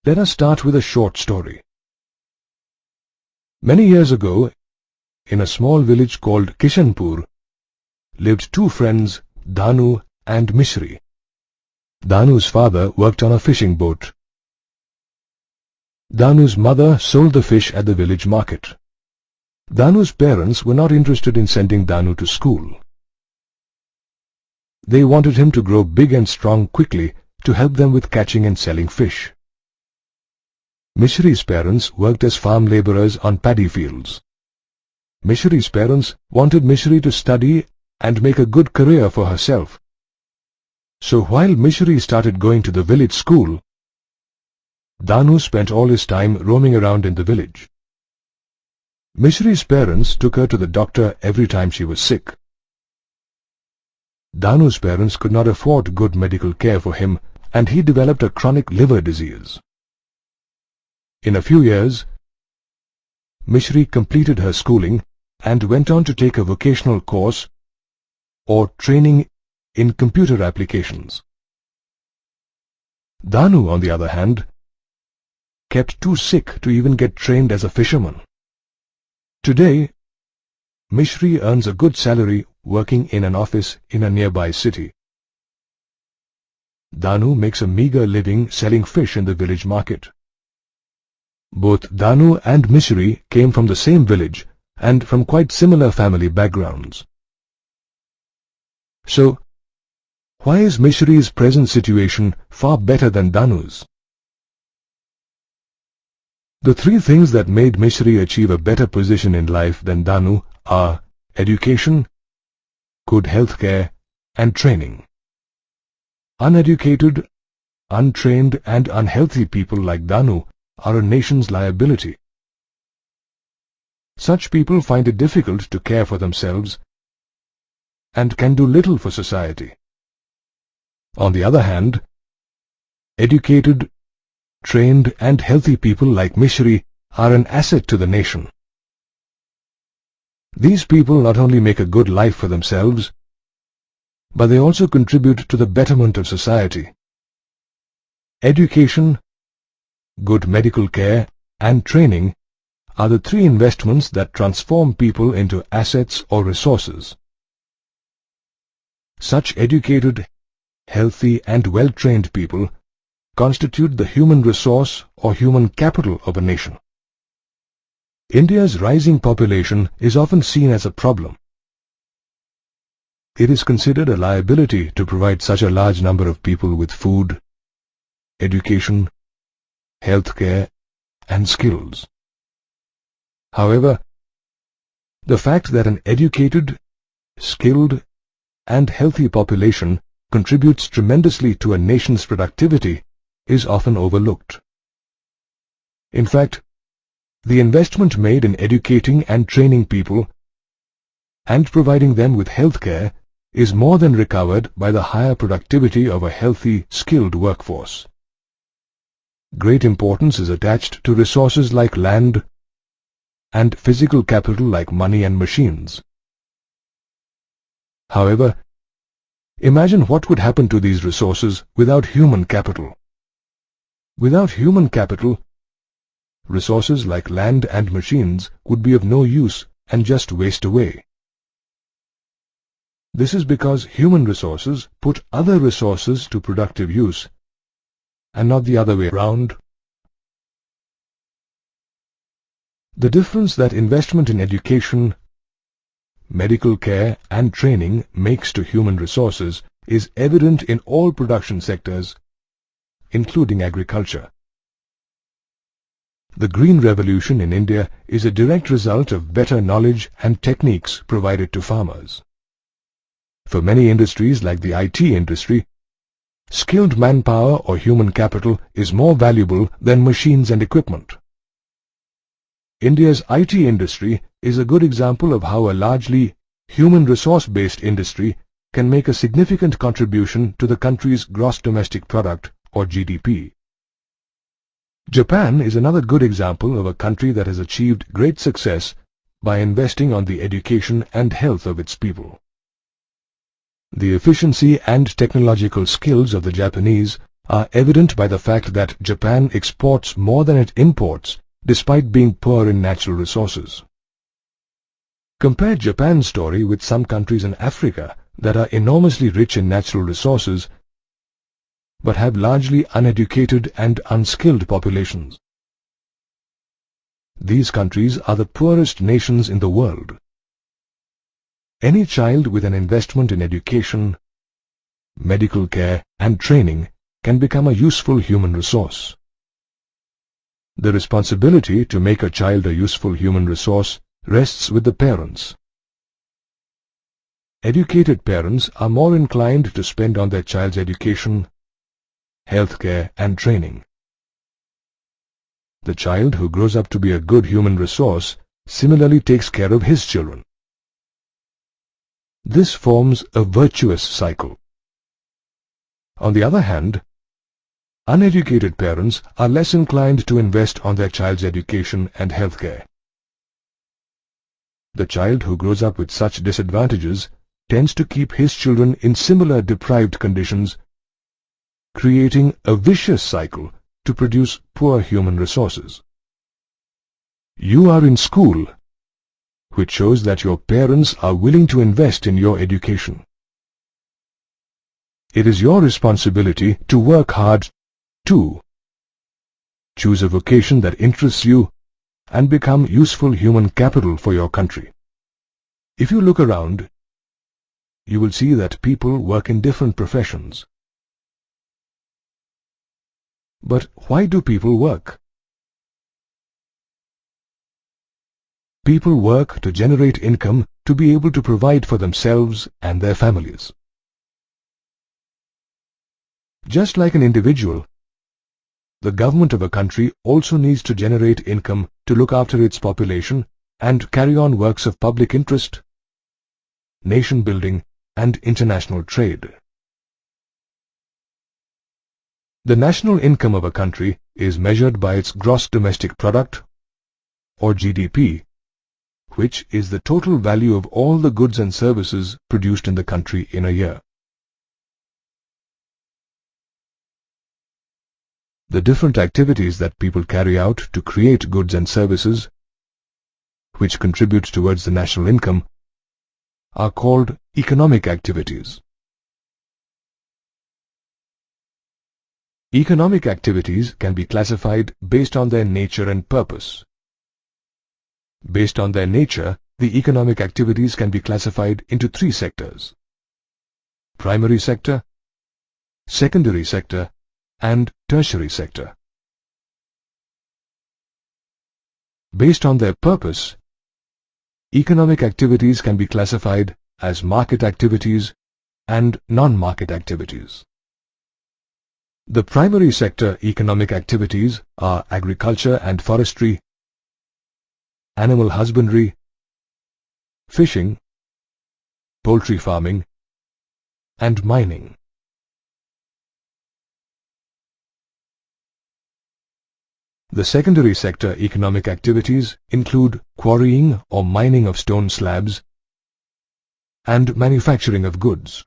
Let us start with a short story. Many years ago, in a small village called Kishanpur, lived two friends, Danu and Mishri. Danu's father worked on a fishing boat. Danu's mother sold the fish at the village market. Danu's parents were not interested in sending Danu to school. They wanted him to grow big and strong quickly to help them with catching and selling fish. Mishri's parents worked as farm laborers on paddy fields. Mishri's parents wanted Mishri to study and make a good career for herself. So while Mishri started going to the village school, Danu spent all his time roaming around in the village. Mishri's parents took her to the doctor every time she was sick. Danu's parents could not afford good medical care for him, and he developed a chronic liver disease. In a few years, Mishri completed her schooling and went on to take a vocational course or training in computer applications. Danu, on the other hand, kept too sick to even get trained as a fisherman. Today, Mishri earns a good salary working in an office in a nearby city. Danu makes a meager living selling fish in the village market. Both Danu and Mishri came from the same village and from quite similar family backgrounds. So, why is Mishri's present situation far better than Danu's? The three things that made Mishri achieve a better position in life than Danu are education, good health care, and training. Uneducated, untrained, and unhealthy people like Danu are a nation's liability. Such people find it difficult to care for themselves and can do little for society. On the other hand, educated, trained, and healthy people like Mishri are an asset to the nation. These people not only make a good life for themselves, but they also contribute to the betterment of society. Education, good medical care, and training are the three investments that transform people into assets or resources. Such educated, healthy, and well-trained people constitute the human resource or human capital of a nation. India's rising population is often seen as a problem. It is considered a liability to provide such a large number of people with food, education, health care, and skills. However, the fact that an educated, skilled, and healthy population contributes tremendously to a nation's productivity is often overlooked. In fact, the investment made in educating and training people and providing them with health care is more than recovered by the higher productivity of a healthy, skilled workforce. Great importance is attached to resources like land and physical capital like money and machines. However, imagine what would happen to these resources without human capital. Without human capital, resources like land and machines would be of no use and just waste away. This is because human resources put other resources to productive use, and not the other way around. The difference that investment in education, medical care, and training makes to human resources is evident in all production sectors, including agriculture. The Green Revolution in India is a direct result of better knowledge and techniques provided to farmers. For many industries like the IT industry, skilled manpower or human capital is more valuable than machines and equipment. India's IT industry is a good example of how a largely human resource-based industry can make a significant contribution to the country's gross domestic product or GDP. Japan is another good example of a country that has achieved great success by investing on the education and health of its people. The efficiency and technological skills of the Japanese are evident by the fact that Japan exports more than it imports despite being poor in natural resources. Compare Japan's story with some countries in Africa that are enormously rich in natural resources but have largely uneducated and unskilled populations. These countries are the poorest nations in the world. Any child with an investment in education, medical care and training can become a useful human resource. The responsibility to make a child a useful human resource rests with the parents. Educated parents are more inclined to spend on their child's education, healthcare and training. The child who grows up to be a good human resource similarly takes care of his children. This forms a virtuous cycle. On the other hand, uneducated parents are less inclined to invest on their child's education and healthcare. The child who grows up with such disadvantages tends to keep his children in similar deprived conditions, creating a vicious cycle to produce poor human resources. You are in school, which shows that your parents are willing to invest in your education. It is your responsibility to work hard too. Choose a vocation that interests you and become useful human capital for your country. If you look around, you will see that people work in different professions. But why do people work? People work to generate income to be able to provide for themselves and their families. Just like an individual, the government of a country also needs to generate income to look after its population and carry on works of public interest, nation building and international trade. The national income of a country is measured by its gross domestic product, or GDP, which is the total value of all the goods and services produced in the country in a year. The different activities that people carry out to create goods and services, which contribute towards the national income, are called economic activities. Economic activities can be classified based on their nature and purpose. Based on their nature, the economic activities can be classified into three sectors: primary sector, secondary sector, and tertiary sector. Based on their purpose, economic activities can be classified as market activities and non-market activities. The primary sector economic activities are agriculture and forestry, animal husbandry, fishing, poultry farming, and mining. The secondary sector economic activities include quarrying or mining of stone slabs and manufacturing of goods.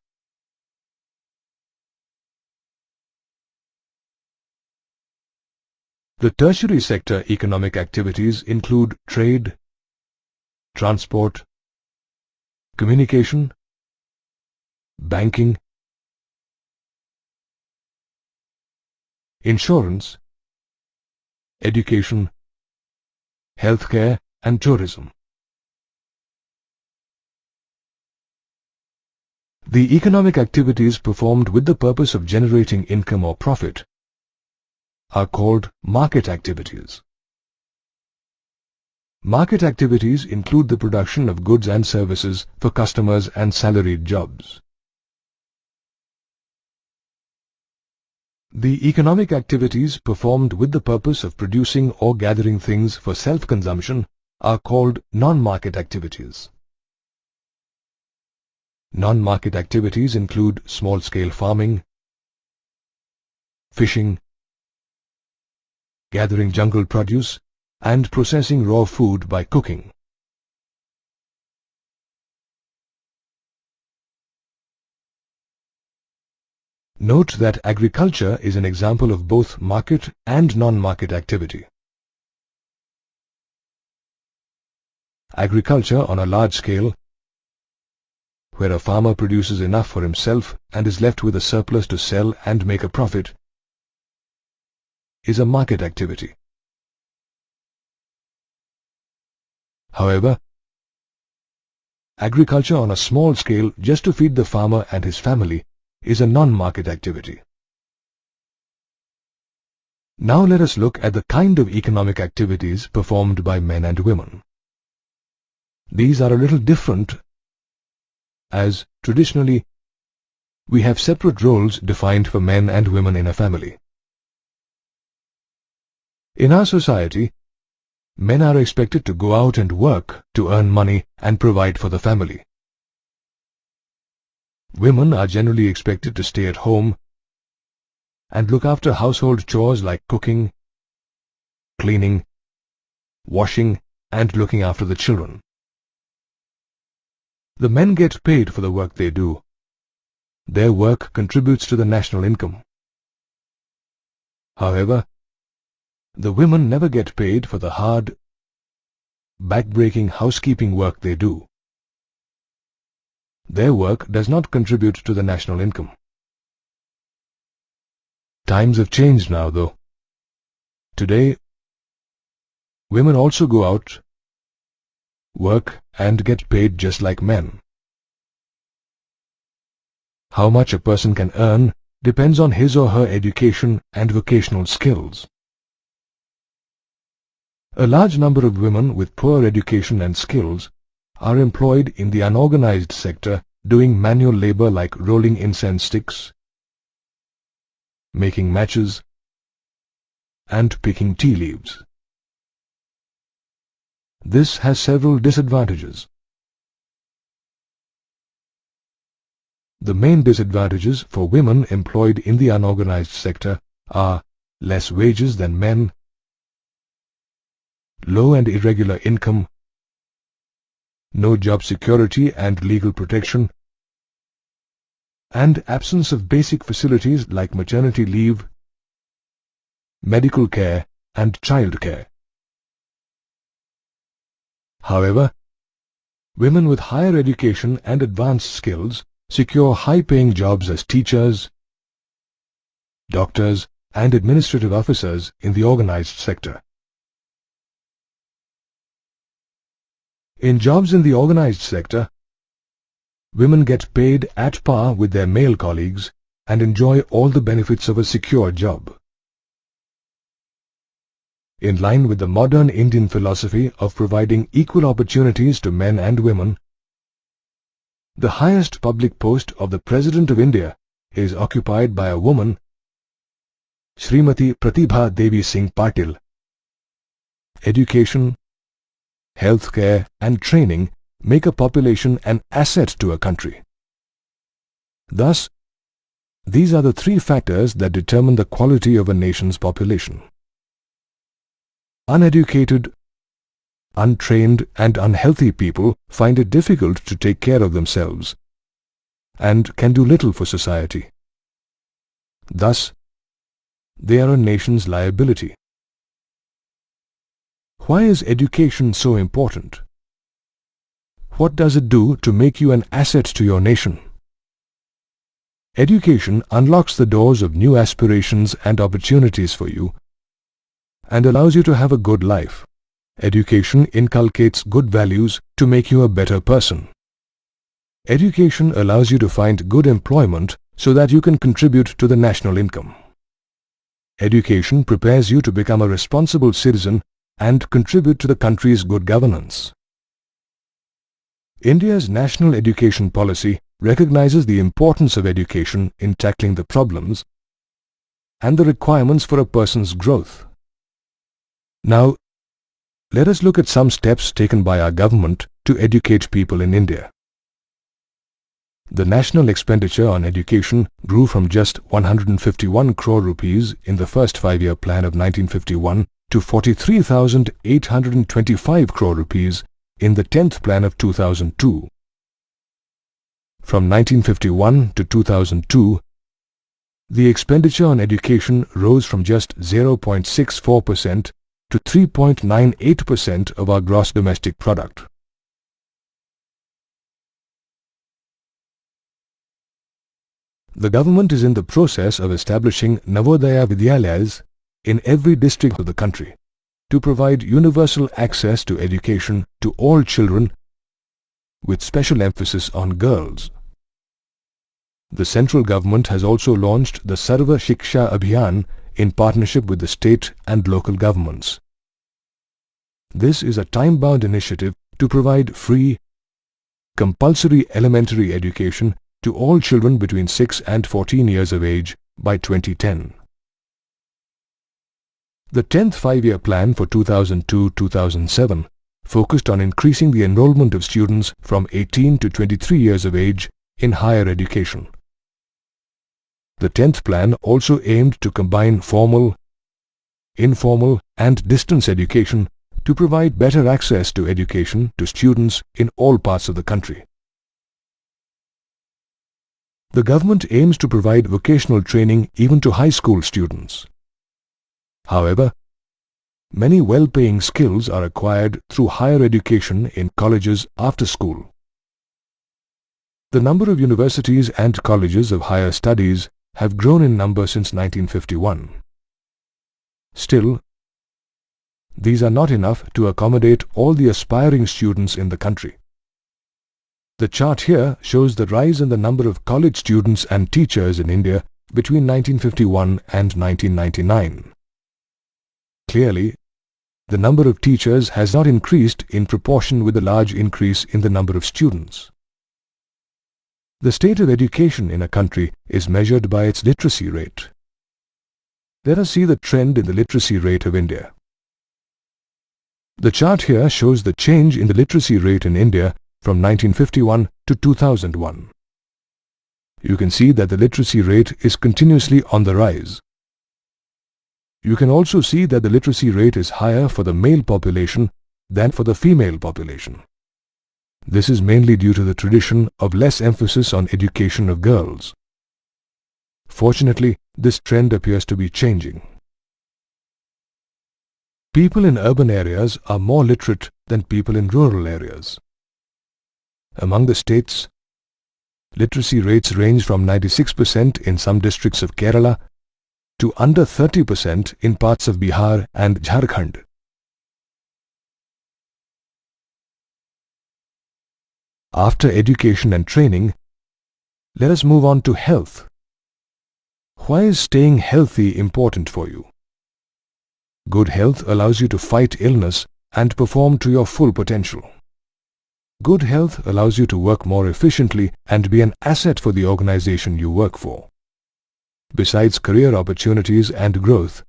The tertiary sector economic activities include trade, transport, communication, banking, insurance, education, healthcare, and tourism. The economic activities performed with the purpose of generating income or profit are called market activities. Market activities include the production of goods and services for customers and salaried jobs. The economic activities performed with the purpose of producing or gathering things for self-consumption are called non-market activities. Non-market activities include small-scale farming, fishing, gathering jungle produce, and processing raw food by cooking. Note that agriculture is an example of both market and non-market activity. Agriculture on a large scale, where a farmer produces enough for himself and is left with a surplus to sell and make a profit, is a market activity. However, agriculture on a small scale just to feed the farmer and his family is a non-market activity. Now let us look at the kind of economic activities performed by men and women. These are a little different, as traditionally we have separate roles defined for men and women in a family. In our society, men are expected to go out and work to earn money and provide for the family. Women are generally expected to stay at home and look after household chores like cooking, cleaning, washing, and looking after the children. The men get paid for the work they do. Their work contributes to the national income. However, the women never get paid for the hard, back-breaking housekeeping work they do. Their work does not contribute to the national income. Times have changed now, though. Today, women also go out, work, and get paid just like men. How much a person can earn depends on his or her education and vocational skills. A large number of women with poor education and skills are employed in the unorganized sector doing manual labor like rolling incense sticks, making matches, and picking tea leaves. This has several disadvantages. The main disadvantages for women employed in the unorganized sector are less wages than men, low and irregular income, no job security and legal protection, and absence of basic facilities like maternity leave, medical care, and child care. However, women with higher education and advanced skills secure high-paying jobs as teachers, doctors, and administrative officers in the organized sector. In jobs in the organized sector, women get paid at par with their male colleagues and enjoy all the benefits of a secure job. In line with the modern Indian philosophy of providing equal opportunities to men and women, the highest public post of the President of India is occupied by a woman, Srimati Pratibha Devi Singh Patil. Education, healthcare, and training make a population an asset to a country. Thus, these are the three factors that determine the quality of a nation's population. Uneducated, untrained, and unhealthy people find it difficult to take care of themselves and can do little for society. Thus, they are a nation's liability. Why is education so important? What does it do to make you an asset to your nation? Education unlocks the doors of new aspirations and opportunities for you and allows you to have a good life. Education inculcates good values to make you a better person. Education allows you to find good employment so that you can contribute to the national income. Education prepares you to become a responsible citizen and contribute to the country's good governance. India's national education policy recognizes the importance of education in tackling the problems and the requirements for a person's growth. Now, let us look at some steps taken by our government to educate people in India. The national expenditure on education grew from just 151 crore rupees in the first 5-year plan of 1951 to 43,825 crore rupees in the 10th plan of 2002. From 1951 to 2002, the expenditure on education rose from just 0.64% to 3.98% of our gross domestic product. The government is in the process of establishing Navodaya Vidyalayas in every district of the country to provide universal access to education to all children, with special emphasis on girls. The central government has also launched the Sarva Shiksha Abhiyan in partnership with the state and local governments. This is a time-bound initiative to provide free, compulsory elementary education to all children between 6 and 14 years of age by 2010. The 10th Five-Year Plan for 2002-2007 focused on increasing the enrollment of students from 18 to 23 years of age in higher education. The 10th Plan also aimed to combine formal, informal and distance education to provide better access to education to students in all parts of the country. The government aims to provide vocational training even to high school students. However, many well-paying skills are acquired through higher education in colleges after school. The number of universities and colleges of higher studies have grown in number since 1951. Still, these are not enough to accommodate all the aspiring students in the country. The chart here shows the rise in the number of college students and teachers in India between 1951 and 1999. Clearly, the number of teachers has not increased in proportion with the large increase in the number of students. The state of education in a country is measured by its literacy rate. Let us see the trend in the literacy rate of India. The chart here shows the change in the literacy rate in India from 1951 to 2001. You can see that the literacy rate is continuously on the rise. You can also see that the literacy rate is higher for the male population than for the female population. This is mainly due to the tradition of less emphasis on education of girls. Fortunately, this trend appears to be changing. People in urban areas are more literate than people in rural areas. Among the states, literacy rates range from 96% in some districts of Kerala to under 30% in parts of Bihar and Jharkhand. After education and training, let us move on to health. Why is staying healthy important for you? Good health allows you to fight illness and perform to your full potential. Good health allows you to work more efficiently and be an asset for the organization you work for. Besides career opportunities and growth,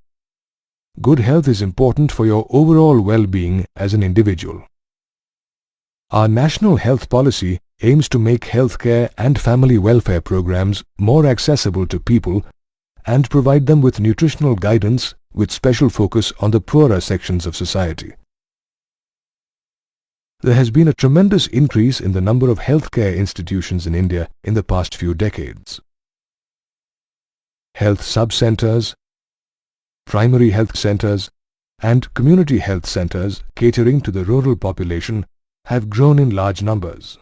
good health is important for your overall well-being as an individual. Our national health policy aims to make healthcare and family welfare programs more accessible to people and provide them with nutritional guidance with special focus on the poorer sections of society. There has been a tremendous increase in the number of healthcare institutions in India in the past few decades. Health sub-centers, primary health centers, and community health centers catering to the rural population have grown in large numbers.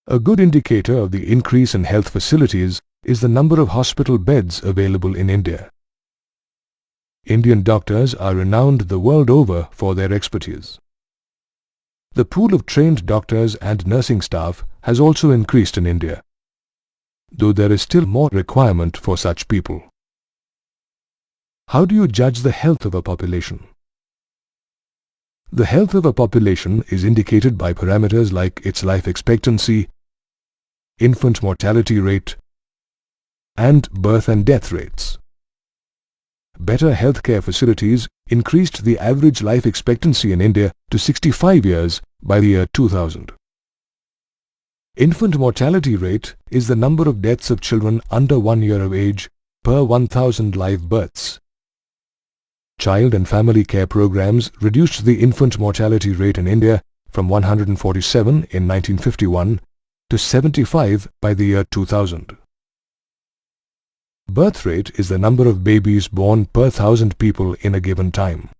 A good indicator of the increase in health facilities is the number of hospital beds available in India. Indian doctors are renowned the world over for their expertise. The pool of trained doctors and nursing staff has also increased in India, though there is still more requirement for such people. How do you judge the health of a population? The health of a population is indicated by parameters like its life expectancy, infant mortality rate, and birth and death rates. Better healthcare facilities increased the average life expectancy in India to 65 years by the year 2000. Infant mortality rate is the number of deaths of children under 1 year of age per 1,000 live births. Child and family care programs reduced the infant mortality rate in India from 147 in 1951 to 75 by the year 2000. Birth rate is the number of babies born per 1,000 people in a given time.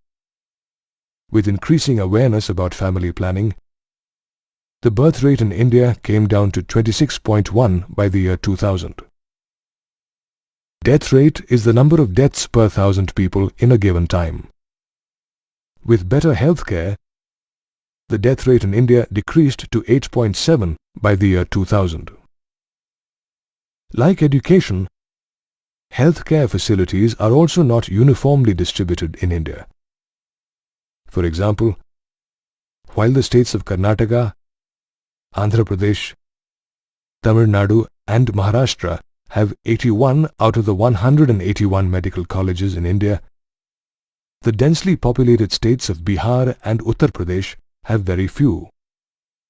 With increasing awareness about family planning, the birth rate in India came down to 26.1 by the year 2000. Death rate is the number of deaths per 1,000 people in a given time. With better health care, the death rate in India decreased to 8.7 by the year 2000. Like education, healthcare facilities are also not uniformly distributed in India. For example, while the states of Karnataka, Andhra Pradesh, Tamil Nadu and Maharashtra have 81 out of the 181 medical colleges in India, the densely populated states of Bihar and Uttar Pradesh have very few.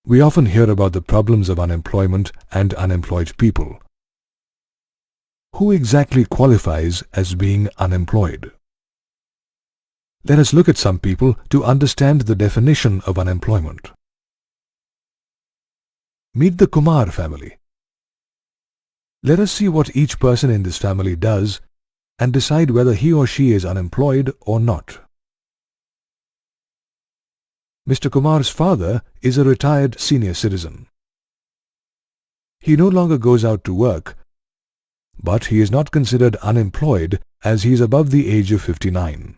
We often hear about the problems of unemployment and unemployed people. Who exactly qualifies as being unemployed? Let us look at some people to understand the definition of unemployment. Meet the Kumar family. Let us see what each person in this family does and decide whether he or she is unemployed or not. Mr. Kumar's father is a retired senior citizen. He no longer goes out to work, but he is not considered unemployed as he is above the age of 59.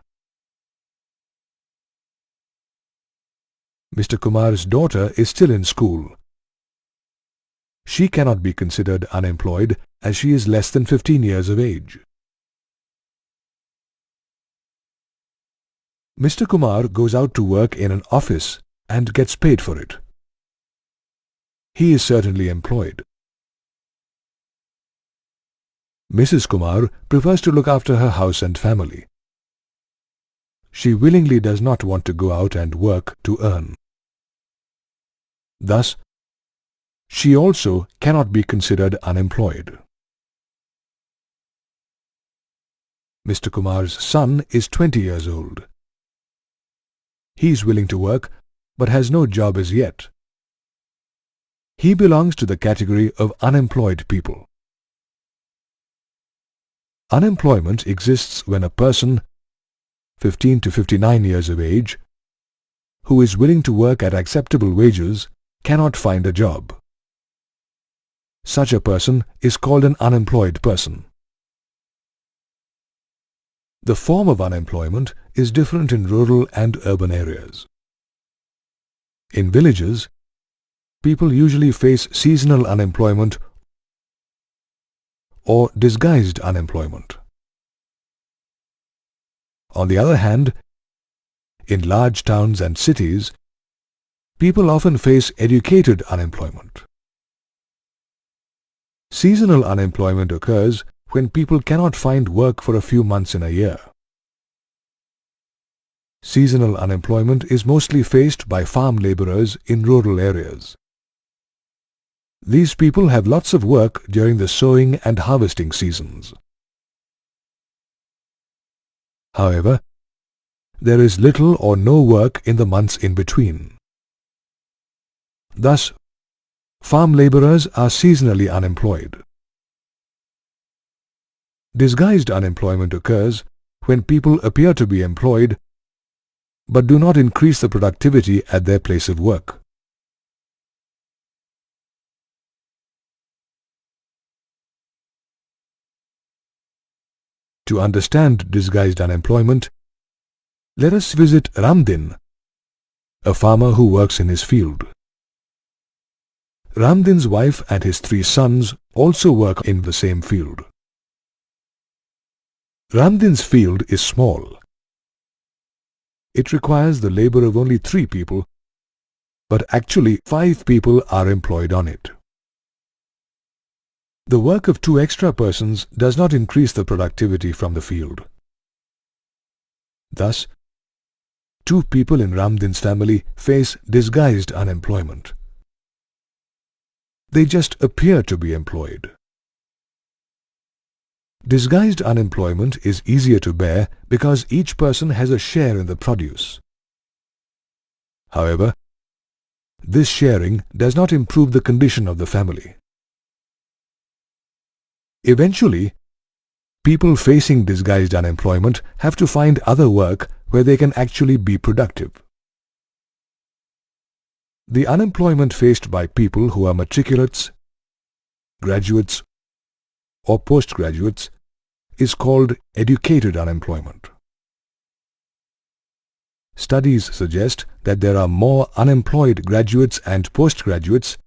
Mr. Kumar's daughter is still in school. She cannot be considered unemployed as she is less than 15 years of age. Mr. Kumar goes out to work in an office and gets paid for it. He is certainly employed. Mrs. Kumar prefers to look after her house and family. She willingly does not want to go out and work to earn. Thus, she also cannot be considered unemployed. Mr. Kumar's son is 20 years old. He is willing to work but has no job as yet. He belongs to the category of unemployed people. Unemployment exists when a person, 15 to 59 years of age, who is willing to work at acceptable wages, cannot find a job. Such a person is called an unemployed person. The form of unemployment is different in rural and urban areas. In villages, people usually face seasonal unemployment or disguised unemployment. On the other hand, in large towns and cities, people often face educated unemployment. Seasonal unemployment occurs when people cannot find work for a few months in a year. Seasonal unemployment is mostly faced by farm laborers in rural areas. These people have lots of work during the sowing and harvesting seasons. However, there is little or no work in the months in between. Thus, farm laborers are seasonally unemployed. Disguised unemployment occurs when people appear to be employed but do not increase the productivity at their place of work. To understand disguised unemployment, let us visit Ramdin, a farmer who works in his field. Ramdin's wife and his 3 sons also work in the same field. Ramdin's field is small. It requires the labor of only 3 people, but actually 5 people are employed on it. The work of 2 extra persons does not increase the productivity from the field. Thus, 2 people in Ramdin's family face disguised unemployment. They just appear to be employed. Disguised unemployment is easier to bear because each person has a share in the produce. However, this sharing does not improve the condition of the family. Eventually, people facing disguised unemployment have to find other work where they can actually be productive. The unemployment faced by people who are matriculates, graduates, or postgraduates is called educated unemployment. Studies suggest that there are more unemployed graduates and postgraduates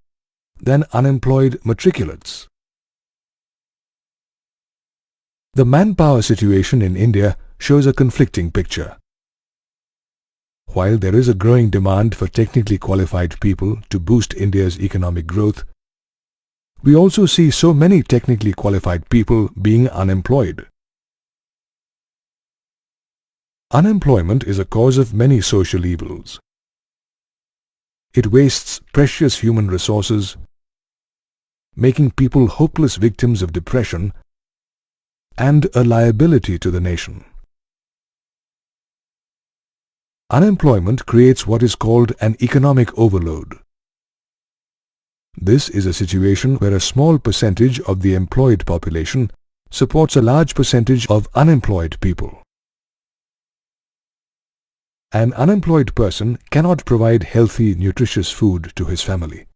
than unemployed matriculates. The manpower situation in India shows a conflicting picture. While there is a growing demand for technically qualified people to boost India's economic growth, we also see so many technically qualified people being unemployed. Unemployment is a cause of many social evils. It wastes precious human resources, making people hopeless victims of depression and a liability to the nation. Unemployment creates what is called an economic overload. This is a situation where a small percentage of the employed population supports a large percentage of unemployed people. An unemployed person cannot provide healthy, nutritious food to his family.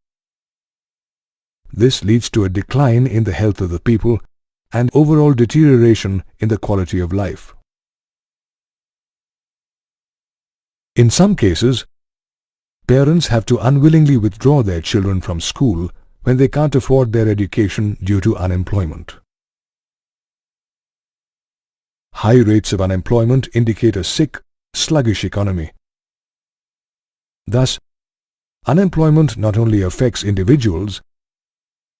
This leads to a decline in the health of the people and overall deterioration in the quality of life. In some cases, parents have to unwillingly withdraw their children from school when they can't afford their education due to unemployment. High rates of unemployment indicate a sick, sluggish economy. Thus, unemployment not only affects individuals,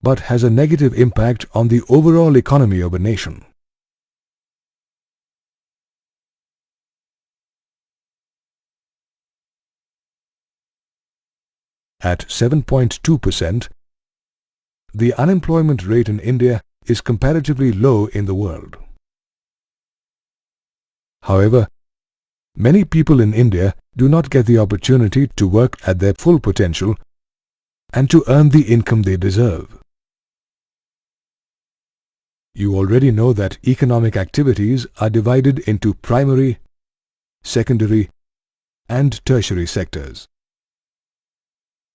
but has a negative impact on the overall economy of a nation. At 7.2%, the unemployment rate in India is comparatively low in the world. However, many people in India do not get the opportunity to work at their full potential and to earn the income they deserve. You already know that economic activities are divided into primary, secondary, and tertiary sectors.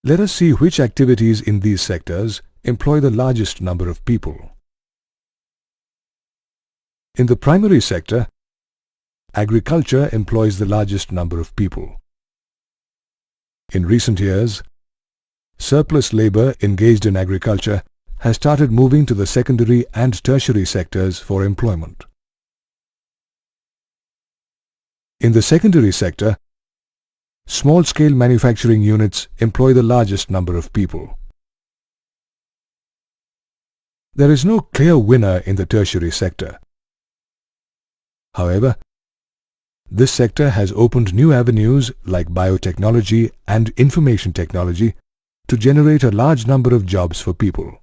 Let us see which activities in these sectors employ the largest number of people. In the primary sector, agriculture employs the largest number of people. In recent years, surplus labor engaged in agriculture has started moving to the secondary and tertiary sectors for employment. In the secondary sector, small-scale manufacturing units employ the largest number of people. There is no clear winner in the tertiary sector. However, this sector has opened new avenues like biotechnology and information technology to generate a large number of jobs for people.